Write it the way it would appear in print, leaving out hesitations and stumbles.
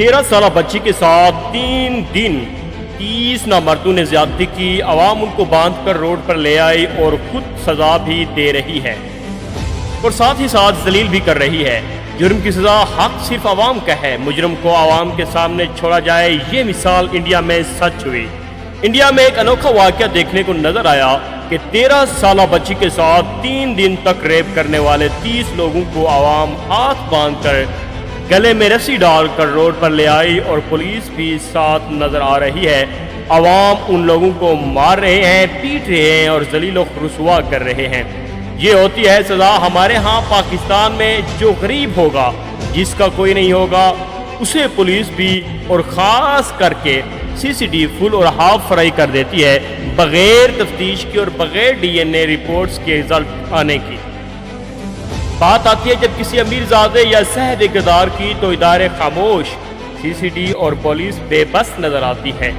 13 سالہ بچی کے ساتھ 3 دن 30 نامردوں نے زیادتی کی، عوام ان کو باندھ کر روڈ پر لے آئی اور خود سزا بھی دے رہی ہے اور ساتھ ہی ساتھ ذلیل بھی کر رہی ہے۔ جرم کی سزا حق صرف عوام کا ہے، مجرم کو عوام کے سامنے چھوڑا جائے، یہ مثال انڈیا میں سچ ہوئی۔ انڈیا میں ایک انوکھا واقعہ دیکھنے کو نظر آیا کہ 13 سالہ بچی کے ساتھ 3 دن تک ریپ کرنے والے 30 لوگوں کو عوام ہاتھ باندھ کر گلے میں رسی ڈال کر روڈ پر لے آئی اور پولیس بھی ساتھ نظر آ رہی ہے۔ عوام ان لوگوں کو مار رہے ہیں، پیٹ رہے ہیں اور ذلیل و رسوا کر رہے ہیں۔ یہ ہوتی ہے سزا۔ ہمارے ہاں پاکستان میں جو غریب ہوگا، جس کا کوئی نہیں ہوگا، اسے پولیس بھی اور خاص کر کے CCD فل اور ہاف فرائی کر دیتی ہے، بغیر تفتیش کی اور بغیر DNA رپورٹس کے رزلٹ آنے کی۔ بات آتی ہے جب کسی امیر زادے یا صاحب اقتدار کی تو ادارے خاموش، CCD اور پولیس بے بس نظر آتی ہے۔